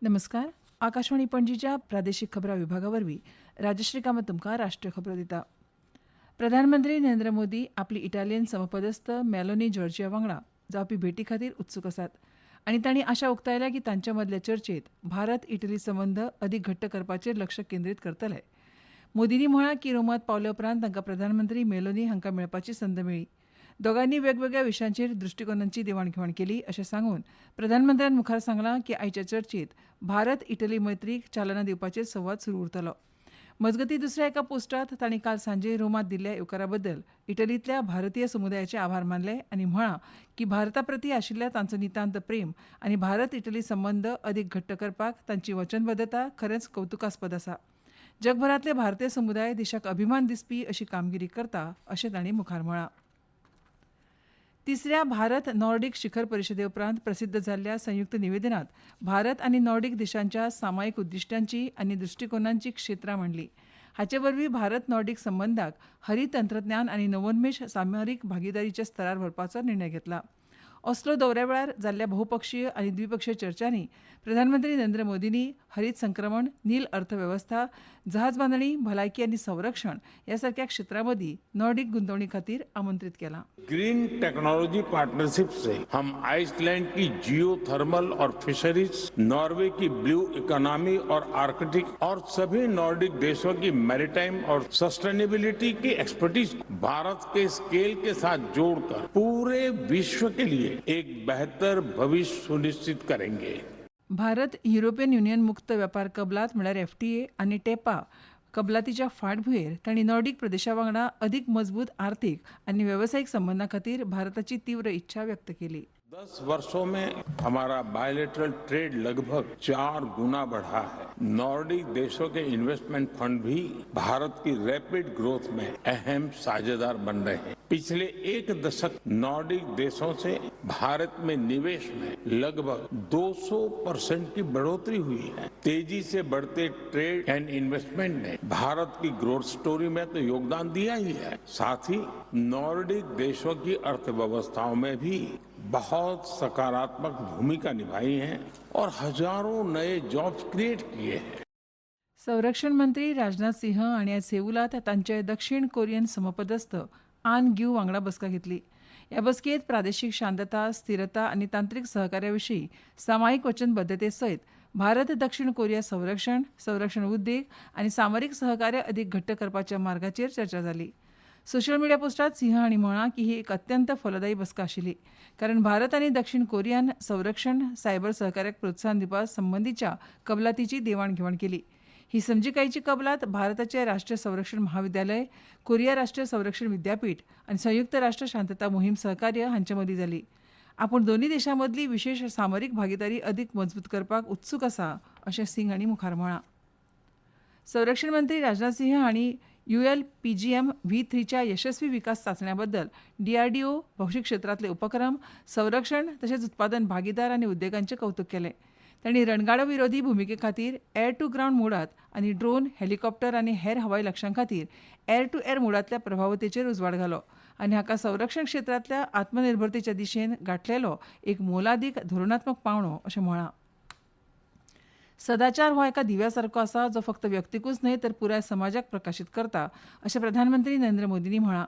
नमस्कार. आकाशवाणी पणजीच्या प्रादेशीक खबरां विभागावरवीं राजश्री कामत तुमकां राष्ट्रीय खबरो दिता. प्रधानमंत्री नरेंद्र मोदी आपली इटालियन समपदस्थ मेलोनी जॉर्जिया वांगडा जावपी भेटी खातीर उत्सूक आसात आनी तांणी आशा उक्तायल्या की तांचे मदले चर्चेत भारत इटली संबंद अदीक घट्ट करपाचेर लक्ष केंद्रीत करतले. मोदींनी म्हळां की रोमांत पावले उपरांत तांकां प्रधानमंत्री मेलोनी हांकां मेळपाची संद मेळ्ळी. दोगांनी वेगवेगळ्या विशयांचेर दृश्टिकोनांची देवाणघेवाण केली अशें सांगून प्रधानमंत्र्यान मुखार सांगलां की आयच्या चर्चेत भारत इटली मैत्रीक चालना दिवपाचेर संवाद सुरू उरतलो. मजगतीं दुसऱ्या एका पोस्टांत तांणी काल सांजे रोमांत दिल्ल्या येवकारा बद्दल इटलींतल्या भारतीय समुदायाचे आभार मानले आनी म्हळां की भारता प्रती आशिल्ल्या तांचो नितांत प्रेम आनी भारत इटली संबंद अदीक घट्ट करपाक तांची वचनबद्धता खरेंच कौतुकास्पद आसा. जगभरांतले भारतीय समुदाय देशाक अभिमान दिसपी अशी कामगिरी करता अशें तांणी मुखार म्हळां. तिसऱ्या भारत नॉर्डिक शिखर परिशदे उपरांत प्रसिद्ध जाल्ल्या संयुक्त निवेदनात भारत आनी नॉर्डिक देशांच्या सामायिक उद्दिश्टांची आनी दृश्टिकोनांची क्षेत्रां मांडली. हाचे वरवीं भारत नॉर्डिक संबंदाक हरीत तंत्रज्ञान आनी नवोन्मेश सामरीक भागीदारीच्या स्तरार व्हरपाचो निर्णय घेतला. ऑस्लो दौऱ्या वेळार जाल्ल्या बहुपक्षीय आनी द्विपक्षीय चर्चांनी प्रधानमंत्री नरेंद्र मोदींनी हरीत संक्रमण, नील अर्थवेवस्था, जहाज बांदणी, भलायकी आनी संरक्षण ह्या सारक्या क्षेत्रां मदीं नॉर्डिक गुंतवणी खातीर आमंत्रित केलां. ग्रीन टेक्नोलॉजी पार्टनरशिप से हम आइसलैंड की जियो थर्मल और फिशरीज, नॉर्वे की ब्लू इकोनॉमी और आर्कटिक और सभी नॉर्डिक देशों की मैरीटाइम और सस्टेनेबिलिटी की एक्सपर्टीज भारत के स्केल के साथ जोड़कर पूरे विश्व के लिए एक बेहतर भविष्य सुनिश्चित करेंगे. भारत युरोपियन युनियन मुक्त वेपार कबलात म्हळ्यार FTA आनी टेपा कबलातीच्या फाटभुंयेर तांणी नॉर्डिक प्रदेशा वांगडा अदीक मजबूत आर्थीक आनी वेवसायीक संबंदां खातीर भारताची तीव्र इच्छा व्यक्त केली. 10 वर्षों में हमारा बायलैटरल ट्रेड लगभग 4 गुना बढ़ा है. नॉर्डिक देशों के इन्वेस्टमेंट फंड भी भारत की रैपिड ग्रोथ में अहम साझेदार बन रहे हैं. पिछले एक दशक नॉर्डिक देशों से भारत में निवेश में लगभग 200% की बढ़ोतरी हुई है. तेजी से बढ़ते ट्रेड एंड इन्वेस्टमेंट ने भारत की ग्रोथ स्टोरी में तो योगदान दिया ही है, साथ ही नॉर्डिक देशों की अर्थव्यवस्थाओं में भी बहुत सकारात्मक भूमिका निभाई है और हजारों नए जॉब्स क्रिएट किए हैं. संरक्षण मंत्री राजनाथ सिंह हांणी आयज सेऊलात तांचे दक्षिण कोरियन समपदस्थ आन ग्यू वांगडा बसका घेतली. ह्या बसकेत प्रादेशीक शांतता, स्थिरता आनी तांत्रीक सहकार्या विशीं सामायिक वचनबद्धते सयत भारत दक्षिण कोरिया संरक्षण उद्देग आनी सामरीक सहकार्य अदीक घट्ट करपाच्या मार्गाचेर चर्चा जाली. सोशल मिडिया पोस्टात सिंह हांणी म्हळां की ही एक अत्यंत फलदायी बसका आशिल्ली, कारण भारत आनी दक्षिण कोरियान संरक्षण सायबर सहकार्याक प्रोत्साहन दिवपा संबंदीच्या कबलातीची देवाणघेवाण केली. ही समजिकायेची कबलात भारताचे राष्ट्रीय संरक्षण महाविद्यालय, कोरिया राष्ट्रीय संरक्षण विद्यापीठ आनी संयुक्त राष्ट्र शांतता मोहीम सहकार्य हांचे मदीं जाली. आपूण दोनूय देशां मदली विशेष सामरीक भागीदारी अदीक मजबूत करपाक उत्सूक आसा अशें सिंग हांणी मुखार म्हळां. संरक्षण मंत्री राजनाथ सिंह हांणी ULPGM-V3च्या यशस्वी विकास चांचण्या बद्दल DRDO, भौशीक क्षेत्रांतले उपक्रम, संरक्षण तशेंच उत्पादन भागीदार आनी उद्देगांचें कौतुक केलें. तांणी रणगाडो विरोधी भुमिके खातीर एअर टू ग्राउंड मोडात आनी ड्रोन, हेलिकॉप्टर आनी हेर हवाई लक्ष्यां खातीर एअर टू एअर मोडांतल्या प्रभावतेचेर उजवाड घालो आनी हाका संरक्षण क्षेत्रांतल्या आत्मनिर्भरतेच्या दिशेन गांठलेलो एक मोलादीक धोरणात्मक पावंडो अशें म्हळां. सदाचार हो एका दिव्या सारको आसा जो फक्त व्यक्तीकूच न्हय तर पुराय समाजाक प्रकाशीत करता अशें प्रधानमंत्री नरेंद्र मोदींनी म्हळां.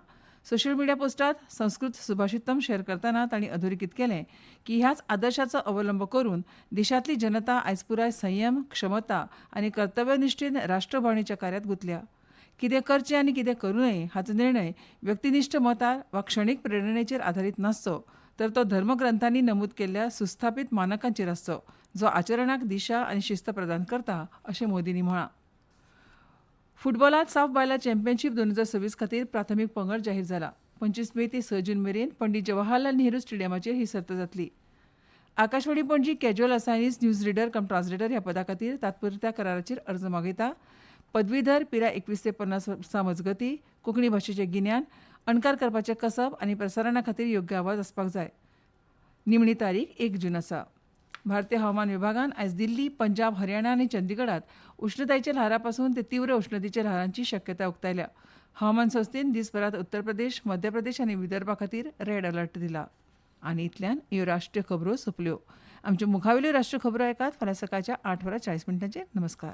सोशल मिडिया पोस्टात संस्कृत सुभाषितम शेअर करतना तांणी अधोरेखित केलें की ह्याच आदर्शाचो अवलंब करून देशांतली जनता आयज पुराय संयम, क्षमता आनी कर्तव्यनिश्ठेन राष्ट्रभावनेच्या कार्यांत गुंतल्या. कितें करचें आनी कितें करूं नये हाचो निर्णय व्यक्तिनिश्ठ मतार वा क्षणीक प्रेरणेचेर आदारीत नासचो, तर तो धर्मग्रंथांनी नमूद केल्ल्या सुस्थापीत मानकांचेर आसचो, जो आचरणाक दिशा आनी शिस्त प्रदान करता अशें मोदींनी म्हळां. फुटबॉलांत साफ बायलां चॅम्पियनशीप 2026 खातीर प्राथमीक पंगड जाहीर जाला. 25 मे ते 6 जून मेरेन पंडीत जवाहरलाल नेहरू स्टेडियमाचेर ही सर्त जातली. Akashvani Panaji casual assignees news reader cum translator ह्या पदा खातीर तात्पुरत्या कराराचेर अर्ज मागयता. पदवीधर, पिराय 21 ते 50 वर्सां मजगतीं, कोंकणी भाशेचें गिन्यान, अणकार करपाचें कसब आनी प्रसारणा खातीर योग्य आवाज आसपाक जाय. निमणी तारीख 1 जून आसा. भारतीय हवामान विभागान आयज दिल्ली, पंजाब, हरियाणा आनी चंदीगडात उश्णतायेच्या ल्हारा पासून ते तीव्र उश्णतेच्या ल्हारांची शक्यताय उक्तायल्या. हवामान संस्थेन दिसभरात उत्तर प्रदेश, मध्य प्रदेश आनी विदर्भा खातीर रेड अलर्ट दिला. आनी इतल्यान ह्यो राष्ट्रीय खबरो सोंपल्यो. आमचे मुखावेली राष्ट्रीय खबरो ऐकात फाल्यां सकाळच्या 8:40 नमस्कार.